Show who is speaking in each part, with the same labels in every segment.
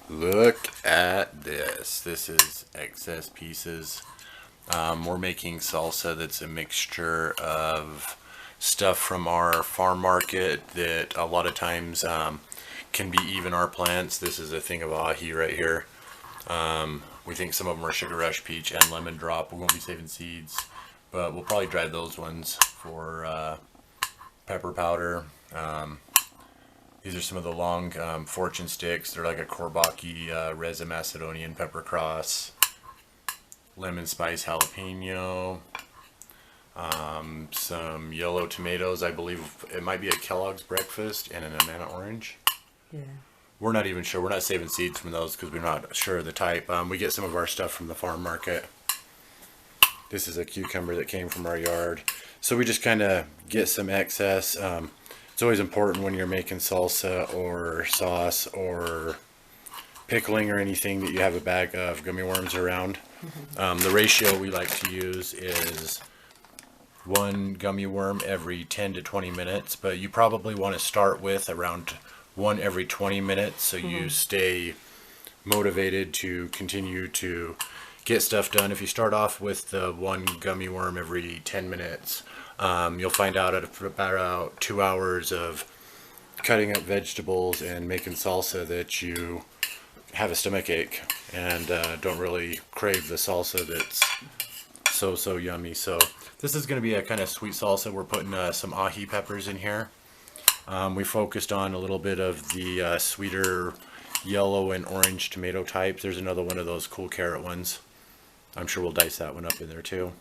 Speaker 1: Look at this. This is excess pieces. We're making salsa that's a mixture of stuff from our farm market that a lot of times can be even our plants. This is a thing of ahi right here. We think some of them are sugar rush peach and lemon drop. We won't be saving seeds, but we'll probably dry those ones for pepper powder. These are some of the long fortune sticks. They're like a Courbaki resin Macedonian pepper cross. Lemon spice jalapeno. Some yellow tomatoes. I believe it might be a Kellogg's breakfast and an Amana orange.
Speaker 2: Yeah.
Speaker 1: We're not even sure. We're not saving seeds from those because we're not sure of the type. We get some of our stuff from the farm market. This is a cucumber that came from our yard. So we just kind of get some excess. It's always important when you're making salsa or sauce or pickling or anything that you have a bag of gummy worms around. The ratio we like to use is one gummy worm every 10 to 20 minutes, but you probably want to start with around one every 20 minutes so you stay motivated to continue to get stuff done. If you start off with the one gummy worm every 10 minutes, you'll find out at about 2 hours of cutting up vegetables and making salsa that you have a stomach ache and don't really crave the salsa that's so yummy. So this is going to be a kind of sweet salsa. We're putting some ahi peppers in here. We focused on a little bit of the sweeter yellow and orange tomato types. There's another one of those cool carrot ones. I'm sure we'll dice that one up in there too.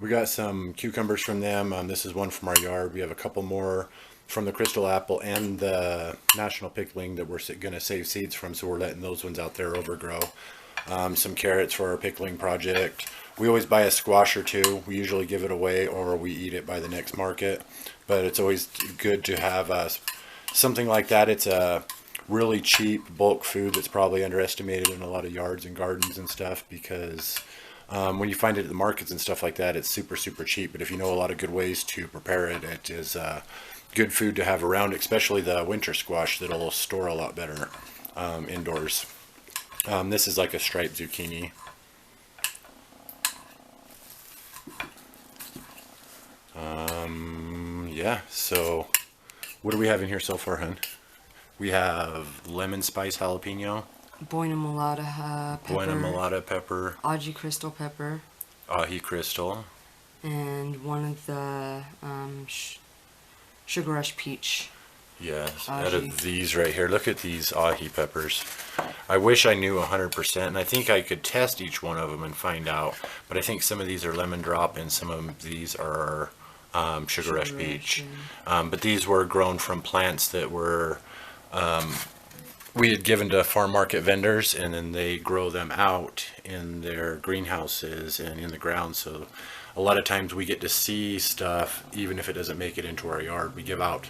Speaker 1: We got some cucumbers from them. This is one from our yard. We have a couple more from the Crystal Apple and the National Pickling that we're going to save seeds from, so we're letting those ones out there overgrow. Some carrots for our pickling project. We always buy a squash or two. We usually give it away or we eat it by the next market, but it's always good to have something like that. It's a really cheap bulk food that's probably underestimated in a lot of yards and gardens and stuff, because when you find it at the markets and stuff like that, it's super cheap. But if you know a lot of good ways to prepare it, it is good food to have around, especially the winter squash that'll store a lot better indoors. This is like a striped zucchini. Yeah, so what do we have in here so far, hun? We have lemon spice jalapeno,
Speaker 2: Buena Mulata pepper.
Speaker 1: Buena Mulata pepper,
Speaker 2: Aji crystal pepper.
Speaker 1: ahi crystal,
Speaker 2: And one of the sugar rush peach.
Speaker 1: yes,
Speaker 2: Ahi.
Speaker 1: out of these right here. Look at these ahi peppers. I wish I knew 100%, and I think I could test each one of them and find out, but I think some of these are lemon drop and some of these are sugar rush peach. But these were grown from plants that were we had given to farm market vendors, and then they grow them out in their greenhouses and in the ground. So a lot of times we get to see stuff even if it doesn't make it into our yard. We give out,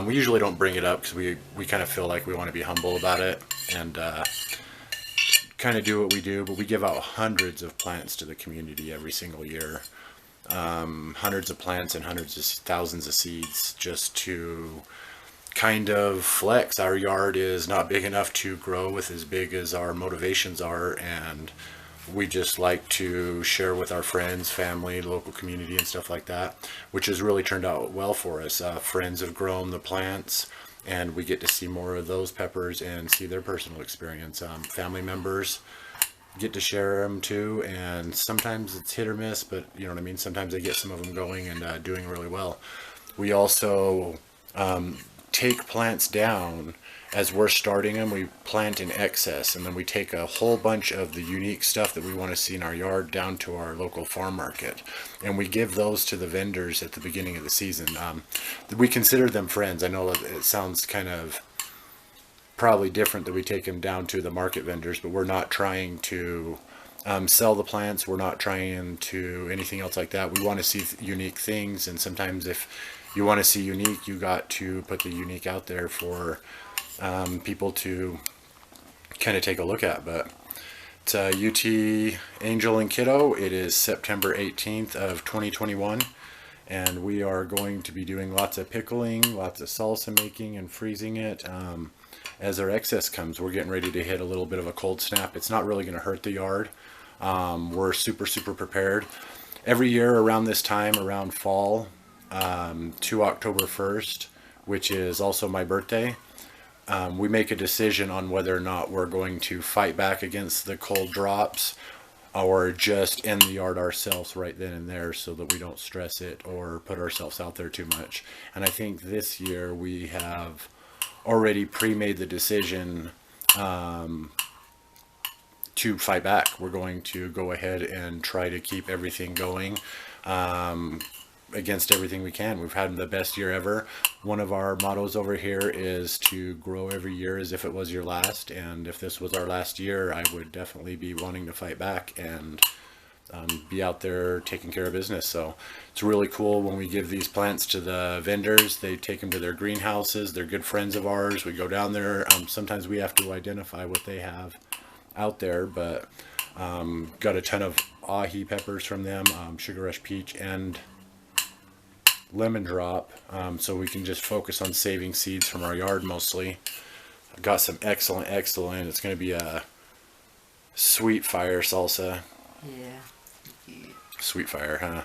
Speaker 1: we usually don't bring it up because we kind of feel like we want to be humble about it and kind of do what we do, but we give out hundreds of plants to the community every single year. Hundreds of plants and hundreds of thousands of seeds just to kind of flex. Our yard is not big enough to grow with as big as our motivations are, and we just like to share with our friends, family, local community and stuff like that, which has really turned out well for us. Friends have grown the plants and we get to see more of those peppers and see their personal experience. Family members get to share them too, and sometimes it's hit or miss, but you know what I mean, sometimes they get some of them going and doing really well. We also take plants down as we're starting them. We plant in excess, and then we take a whole bunch of the unique stuff that we want to see in our yard down to our local farm market, and we give those to the vendors at the beginning of the season. We consider them friends. I know it sounds kind of probably different that we take them down to the market vendors, but we're not trying to sell the plants. We're not trying to anything else like that. We want to see unique things, and sometimes if you want to see unique, you got to put the unique out there for people to kind of take a look at. But it's UT Angel and Kiddo. It is September 18th of 2021, and we are going to be doing lots of pickling, lots of salsa making and freezing it. As our excess comes, we're getting ready to hit a little bit of a cold snap. It's not really going to hurt the yard. We're super prepared. Every year around this time, around fall, to October 1st, which is also my birthday, we make a decision on whether or not we're going to fight back against the cold drops or just end the yard ourselves right then and there so that we don't stress it or put ourselves out there too much. And I think this year we have already pre-made the decision to fight back. We're going to go ahead and try to keep everything going against everything we can. We've had the best year ever. One of our mottos over here is to grow every year as if it was your last, and if this was our last year, I would definitely be wanting to fight back and be out there taking care of business. So it's really cool when we give these plants to the vendors. They take them to their greenhouses. They're good friends of ours. We go down there. Sometimes we have to identify what they have out there, but got a ton of ahi peppers from them, Sugar Rush Peach and Lemon Drop, so we can just focus on saving seeds from our yard mostly. I've got some excellent, it's going to be a sweet fire salsa.
Speaker 2: Yeah.
Speaker 1: Sweet fire, huh?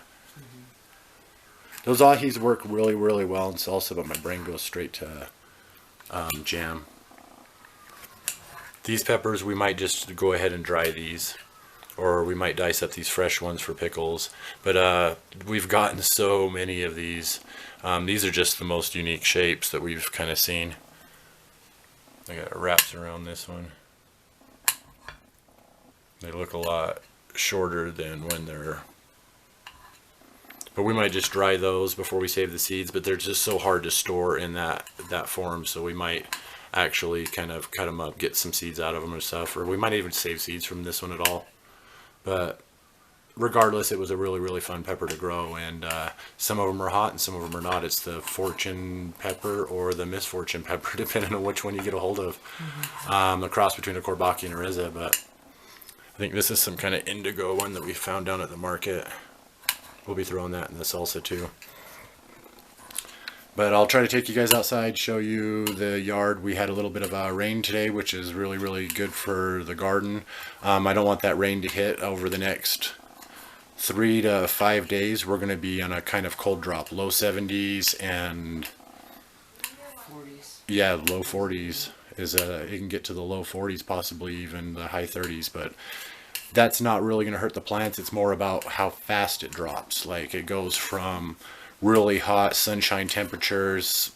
Speaker 1: Those ahis work really well in salsa, but my brain goes straight to jam. These peppers, we might just go ahead and dry these, or we might dice up these fresh ones for pickles. But we've gotten so many of these. These are just the most unique shapes that we've kind of seen. I got wraps around this one. They look a lot shorter than when they're... But we might just dry those before we save the seeds, but they're just so hard to store in that form, so we might actually kind of cut them up, get some seeds out of them and stuff, or we might even save seeds from this one at all. But regardless, it was a really fun pepper to grow, and some of them are hot and some of them are not. It's the fortune pepper or the misfortune pepper, depending on which one you get a hold of. A cross between a Courbacchi and a Riza, but I think this is some kind of indigo one that we found down at the market. We'll be throwing that in the salsa too. But I'll try to take you guys outside, show you the yard. We had a little bit of rain today, which is really good for the garden. I don't want that rain to hit over the next 3 to 5 days. We're going to be on a kind of cold drop, low 70s and
Speaker 2: 40s.
Speaker 1: Yeah, low 40s is it can get to the low 40s, possibly even the high 30s, but that's not really going to hurt the plants. It's more about how fast it drops. Like, it goes from really hot sunshine temperatures,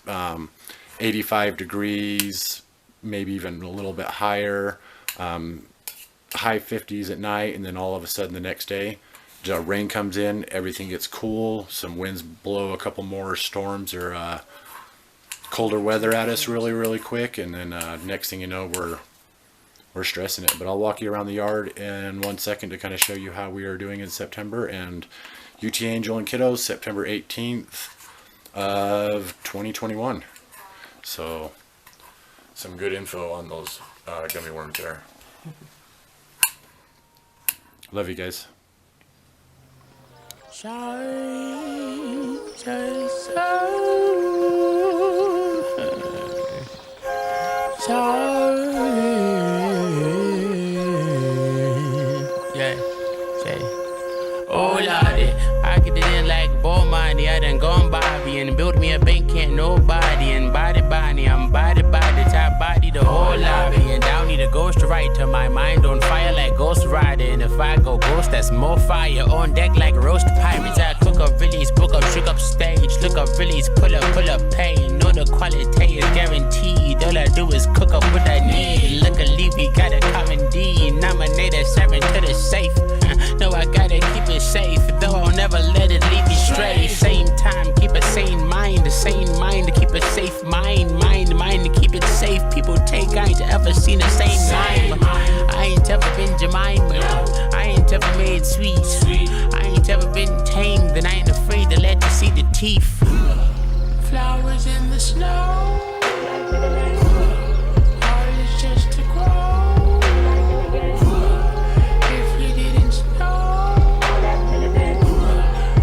Speaker 1: 85 degrees, maybe even a little bit higher, high 50s at night, and then all of a sudden the next day rain comes in, everything gets cool, some winds blow a couple more storms or colder weather at us really quick, and then next thing you know, we're stressing it. But I'll walk you around the yard in 1 second to kind of show you how we are doing in September. And UT Angel and Kiddos, September 18th of 2021. So some good info on those gummy worms there. Love you guys.
Speaker 3: Shine, shine, yeah, yeah. Oh lordy, I get it in like ball money. I done gone Bobby and built me a bank, can't nobody. And body, I'm body, top body, the whole lobby. And down need a ghost writer, my mind on fire like Ghost Rider. And if I go ghost, that's more fire. On deck like roast pirates. I cook up release, book up, shook up stage. Look up release, pull up pay. Know the quality is guaranteed. All I do is cook up what I need. Luckily we got a common D. Nominated, serving to the safe. No, I gotta keep it safe, though I'll never let it lead me stray. Same time, keep a sane mind to keep a safe mind to keep it safe. People take, I ain't ever seen the same mind. I ain't ever been Jemima, I ain't ever made sweet. I ain't ever been tamed, and I ain't afraid to let you see the teeth. Flowers in the snow, all is just to grow. If you didn't know,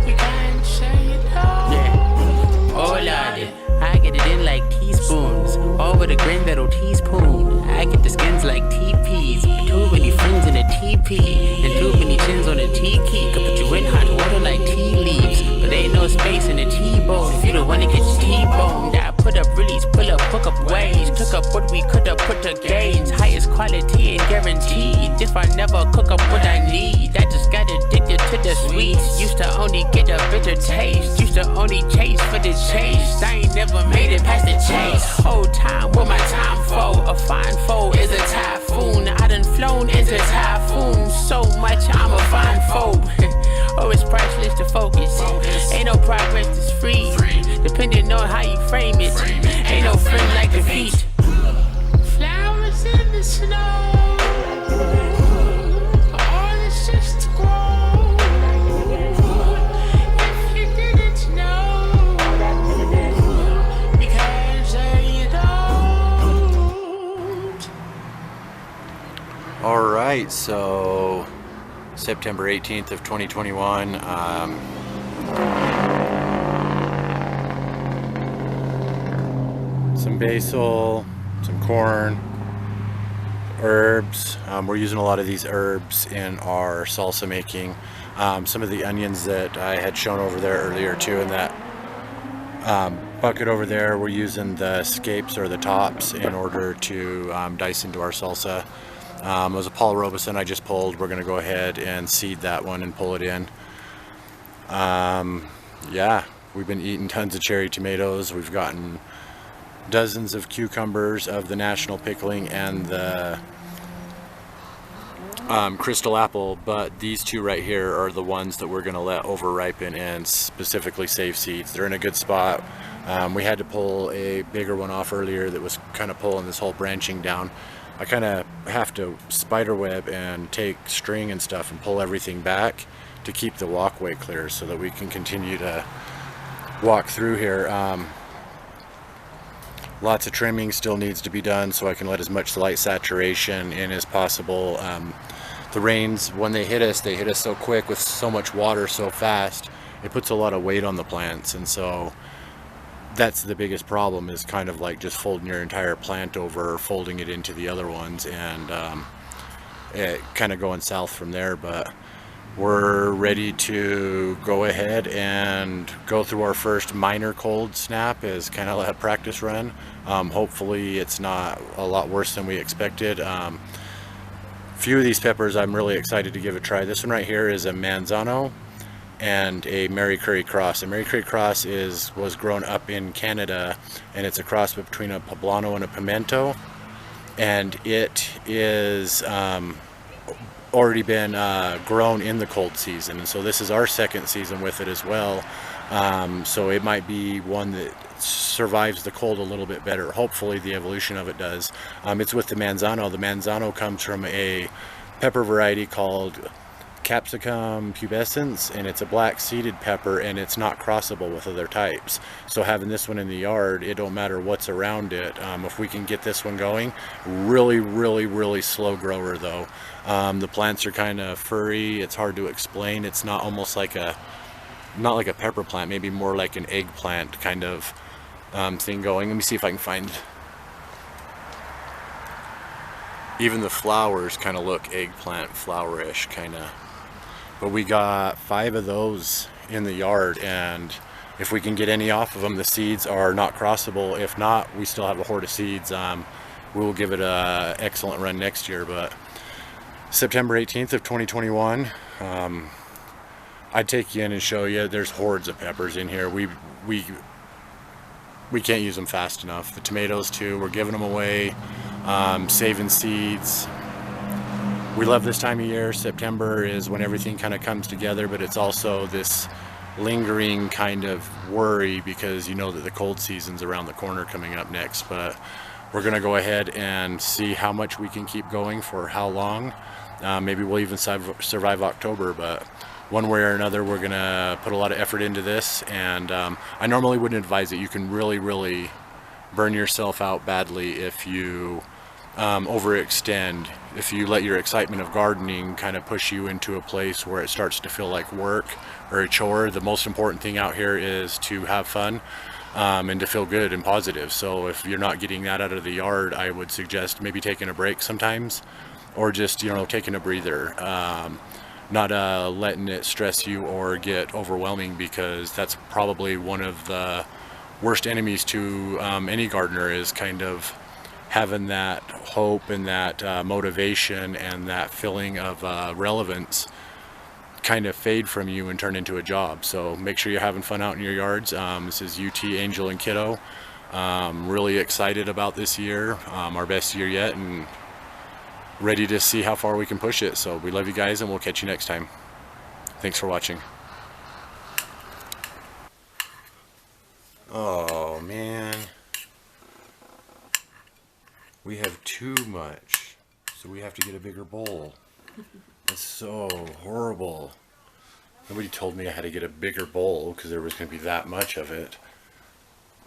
Speaker 3: you can't say it all. like teaspoons. Over the grand little teaspoon. I get the skins like TPs. Too many friends in a TP. And too many chins on a T-key. Could put you in hot water like tea leaves. But ain't no space in a T-bone. If you don't wanna get your T-boned, I put up release, pull up, hook up waves. Took up what we could have put to gains. Highest quality and guaranteed. If I never cook up what I need, I just got addicted to the sweets. Used to only get a bitter taste. Used to only chase for the chase. I ain't never made it past the chase. Whole time with my time for a fine foe is a typhoon. I done flown into typhoons so much I'm a fine foe. Oh, it's priceless to focus. Ain't no progress that's free. Depending on how you frame it. Ain't no friend like defeat. Flowers in the snow. All is just to grow. If you didn't know, because you don't.
Speaker 1: All right, so September 18th of 2021. Some basil, some corn, herbs. We're using a lot of these herbs in our salsa making. Some of the onions that I had shown over there earlier too in that bucket over there, we're using the scapes or the tops in order to dice into our salsa. It was a Paul Robeson I just pulled. We're going to go ahead and seed that one and pull it in. Yeah, we've been eating tons of cherry tomatoes. We've gotten dozens of cucumbers of the National Pickling and the Crystal Apple, but these two right here are the ones that we're going to let over ripen and specifically save seeds. They're in a good spot. We had to pull a bigger one off earlier that was kind of pulling this whole branching down. I kind of have to spider web and take string and stuff and pull everything back to keep the walkway clear so that we can continue to walk through here. Lots of trimming still needs to be done so I can let as much light saturation in as possible. The rains, when they hit us so quick with so much water so fast, it puts a lot of weight on the plants, and so that's the biggest problem, is kind of like just folding your entire plant over, folding it into the other ones, and it kind of going south from there. But we're ready to go ahead and go through our first minor cold snap as kind of a practice run. Hopefully it's not a lot worse than we expected. Few of these peppers I'm really excited to give a try. This one right here is a Manzano and a Mary Curry cross. A Mary Curry cross was grown up in Canada, and it's a cross between a Poblano and a Pimento, and it is already been grown in the cold season, and so this is our second season with it as well. So it might be one that survives the cold a little bit better. Hopefully the evolution of it does. It's with the Manzano. The Manzano comes from a pepper variety called Capsicum pubescens, and it's a black seeded pepper, and it's not crossable with other types. So having this one in the yard, it don't matter what's around it. If we can get this one going, really slow grower though. The plants are kind of furry. It's hard to explain. It's not almost like not like a pepper plant, maybe more like an eggplant kind of thing going. Let me see if I can find. Even the flowers kind of look eggplant flowerish kind of. But we got 5 of those in the yard, and if we can get any off of them, the seeds are not crossable. If not, we still have a horde of seeds. We'll give it a excellent run next year. But September 18th of 2021, I'd take you in and show you. There's hordes of peppers in here. We can't use them fast enough. The tomatoes too, we're giving them away, saving seeds. We love this time of year. September is when everything kind of comes together, but it's also this lingering kind of worry because you know that the cold season's around the corner coming up next. But we're gonna go ahead and see how much we can keep going for how long. Maybe we'll even survive October, but one way or another, we're gonna put a lot of effort into this. And I normally wouldn't advise it. You can really burn yourself out badly if you overextend, if you let your excitement of gardening kind of push you into a place where it starts to feel like work or a chore. The most important thing out here is to have fun. and to feel good and positive. So if you're not getting that out of the yard, I would suggest maybe taking a break sometimes, or just, you know, taking a breather. Not letting it stress you or get overwhelming, because that's probably one of the worst enemies to any gardener, is kind of having that hope and that motivation and that feeling of relevance kind of fade from you and turn into a job. So make sure you're having fun out in your yards. This is UT Angel and Kiddo. Really excited about this year, our best year yet, and ready to see how far we can push it. So we love you guys, and we'll catch you next time. Thanks for watching. Oh man, we have too much, so we have to get a bigger bowl. That's so horrible. Nobody told me I had to get a bigger bowl because there was going to be that much of it.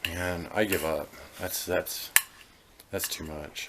Speaker 1: Man, I give up. That's too much.